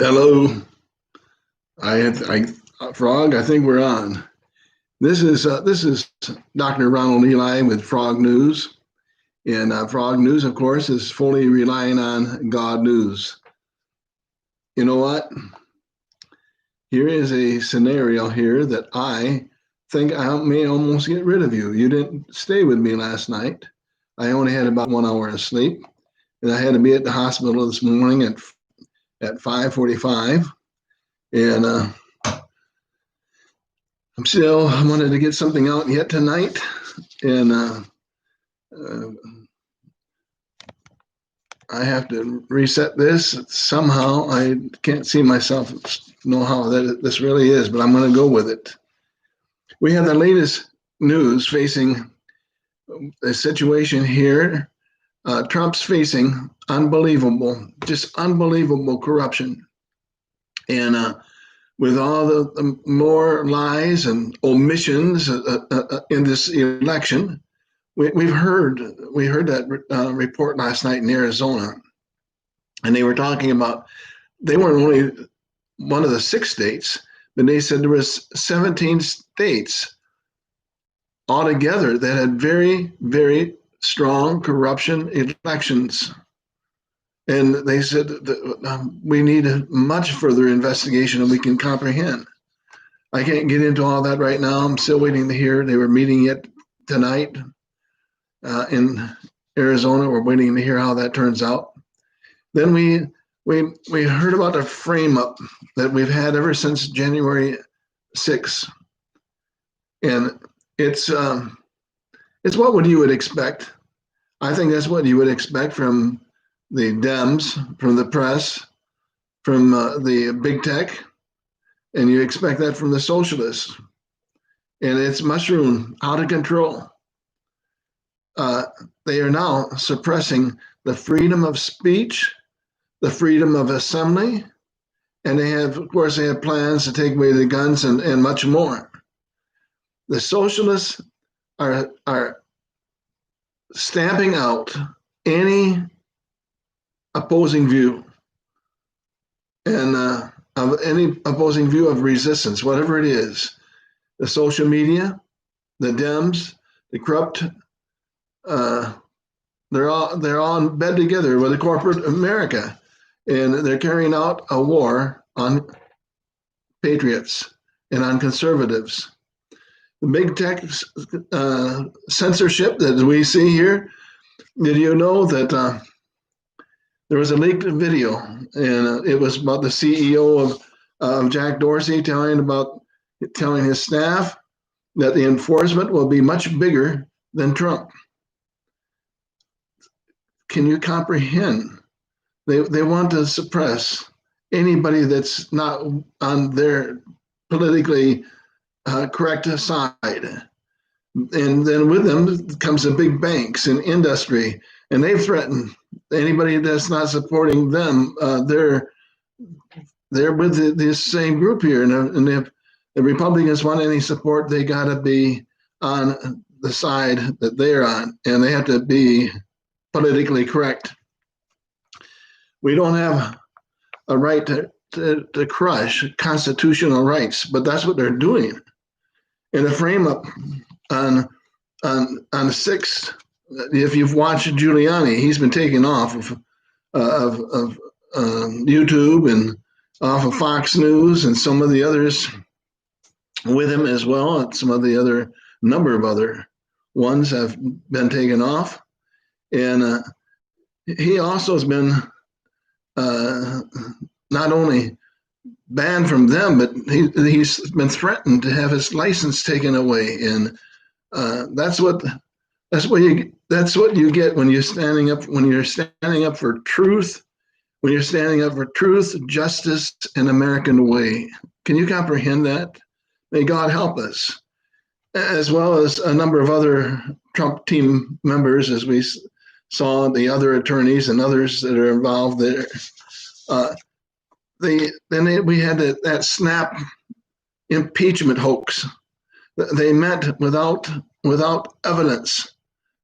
Hello, Frog. I think we're on. This is Dr. Ronald Eli with Frog News, and Frog News, of course, is fully relying on God News. You know what? Here is a scenario here that I think I may almost get rid of you. You didn't stay with me last night. I only had about 1 hour of sleep, and I had to be at the hospital this morning at 5:45, and I wanted to get something out yet tonight, and I have to reset this somehow. I can't see myself know how this really is, but I'm going to go with it. We have the latest news facing the situation here. Trump's facing just unbelievable corruption, and with all the more lies and omissions in this election. We heard that report last night in Arizona, and they were talking about they weren't only one of the 6 states, but they said there was 17 states altogether that had very, very strong corruption elections. And they said that we need a much further investigation than we can comprehend. I can't get into all that right now. I'm still waiting to hear. They were meeting yet tonight in Arizona. We're waiting to hear how that turns out. Then we heard about the frame up that we've had ever since January 6th, and it's what would you would expect. I think that's what you would expect from the Dems, from the press, from the big tech, and you expect that from the socialists. And it's mushroomed out of control. They are now suppressing the freedom of speech, the freedom of assembly, and they have plans to take away the guns and much more. The socialists are stamping out any opposing view and of any opposing view of resistance, whatever it is. The social media, the Dems, the corrupt, they're all in bed together with the corporate America, and they're carrying out a war on patriots and on conservatives. The big tech censorship that we see here. Did you know that there was a leaked video, and it was about the CEO of Jack Dorsey telling his staff that the enforcement will be much bigger than Trump. Can you comprehend? They want to suppress anybody that's not on their politically correct side. And then with them comes the big banks and industry, and they've threatened anybody that's not supporting them. They're with this same group here, and if the Republicans want any support, they got to be on the side that they're on, and they have to be politically correct. We don't have a right to crush constitutional rights, but that's what they're doing. In the frame up on the 6th, if you've watched Giuliani, he's been taken off of YouTube and off of Fox News, and some of the others with him as well. And some of the other number of other ones have been taken off, and he also has been not only banned from them, but he's been threatened to have his license taken away, and that's what you get when you're standing up for truth, when you're standing up for truth, justice, and American way. Can you comprehend that? May God help us, as well as a number of other Trump team members, as we saw the other attorneys and others that are involved there. We had that snap impeachment hoax. They met without evidence.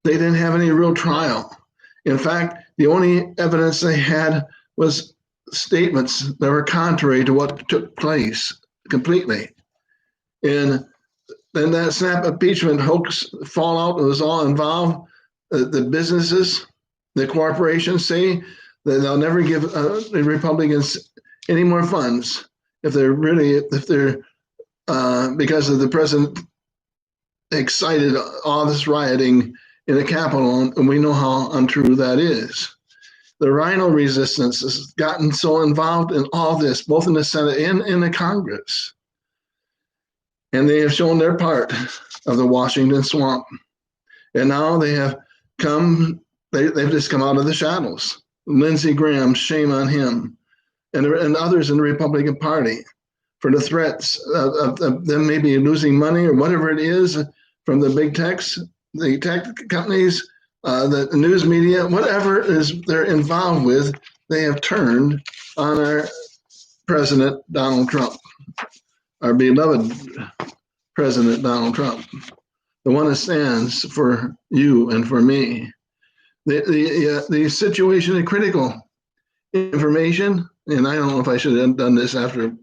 They didn't have any real trial. In fact, the only evidence they had was statements that were contrary to what took place completely. And then that snap impeachment hoax fallout was all involved. The businesses, the corporations say that they'll never give the Republicans any more funds if they're because of the president excited all this rioting in the Capitol, and we know how untrue that is. The RINO Resistance has gotten so involved in all this, both in the Senate and in the Congress. And they have shown their part of the Washington swamp. And now they have they've just come out of the shadows. Lindsey Graham, shame on him, and others in the Republican Party for the threats of them maybe losing money or whatever it is from the big techs, the tech companies, the news media, whatever is they're involved with, they have turned on our President Donald Trump, our beloved President Donald Trump, the one that stands for you and for me. The situation, the critical information, and I don't know if I should have done this after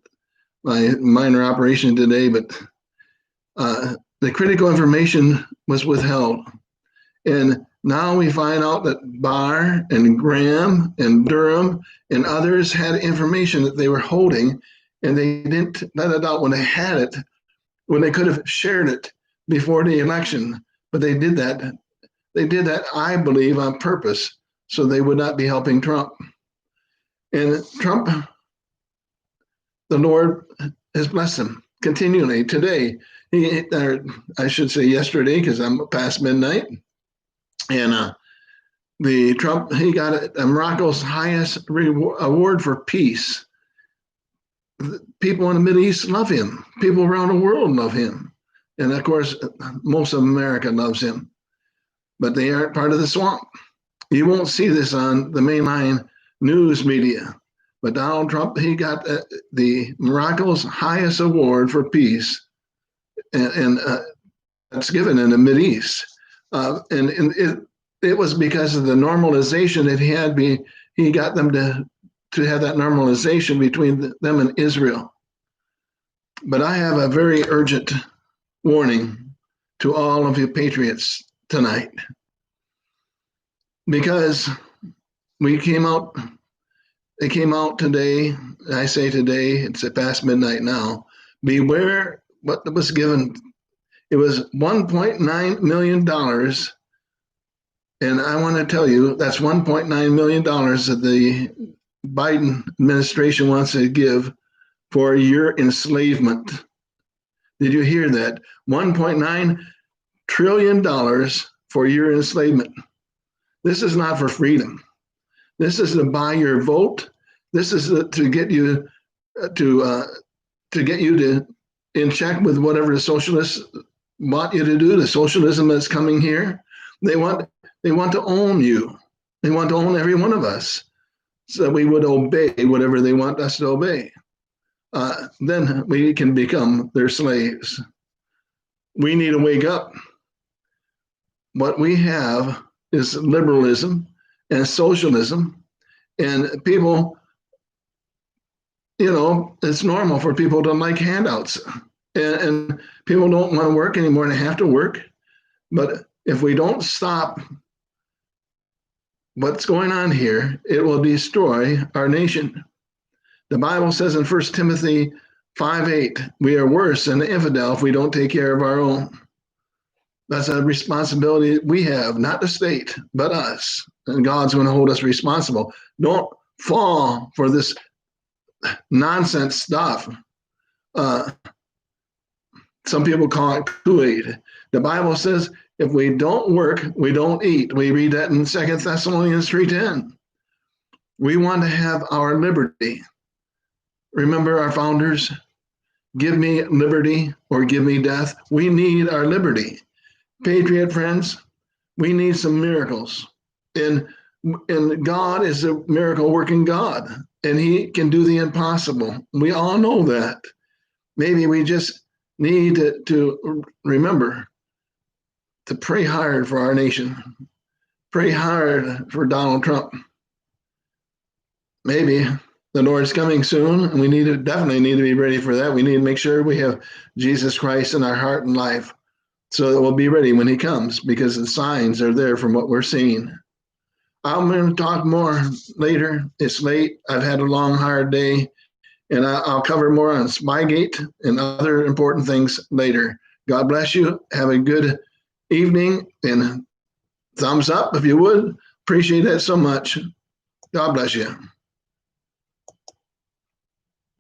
my minor operation today, but the critical information was withheld. And now we find out that Barr and Graham and Durham and others had information that they were holding, and they didn't let it out when they had it, when they could have shared it before the election. But they did that. They did that, I believe, on purpose, so they would not be helping Trump. And Trump, the Lord has blessed him continually today. I should say yesterday, because I'm past midnight. And the Trump, he got Morocco's highest award for peace. People in the Middle East love him. People around the world love him. And of course, most of America loves him. But they aren't part of the swamp. You won't see this on the mainline news media. But Donald Trump, he got the Morocco's highest award for peace. And that's given in the Middle East. And it was because of the normalization that he had. He got them to have that normalization between them and Israel. But I have a very urgent warning to all of you patriots tonight, because it came out today. I say today, it's past midnight now. Beware what was given. It was $1.9 million. And I want to tell you, that's $1.9 million that the Biden administration wants to give for your enslavement. Did you hear that? $1.9 trillion for your enslavement. This is not for freedom. This is to buy your vote. This is to get you in check with whatever the socialists want you to do. The socialism that's coming here. They want to own you. They want to own every one of us, so we would obey whatever they want us to obey. Then we can become their slaves. We need to wake up. What we have is liberalism and socialism, and people, it's normal for people to like handouts, and people don't want to work anymore and they have to work. But if we don't stop what's going on here, it will destroy our nation. The Bible says in 1 Timothy 5:8, we are worse than the infidel if we don't take care of our own. That's a responsibility we have, not the state, but us. And God's going to hold us responsible. Don't fall for this nonsense stuff. Some people call it Kool-Aid. The Bible says if we don't work, we don't eat. We read that in 2 Thessalonians 3:10. We want to have our liberty. Remember our founders? Give me liberty or give me death. We need our liberty. Patriot friends, we need some miracles. And God is a miracle working God, and he can do the impossible. We all know that. Maybe we just need to remember to pray hard for our nation. Pray hard for Donald Trump. Maybe The Lord's coming soon, and we definitely need to be ready for that. We need to make sure we have Jesus Christ in our heart and life so that we'll be ready when he comes, because the signs are there from what we're seeing. I'm going to talk more later. It's late. I've had a long, hard day, and I'll cover more on Spygate and other important things later. God bless you. Have a good evening, and thumbs up if you would. Appreciate that so much. God bless you.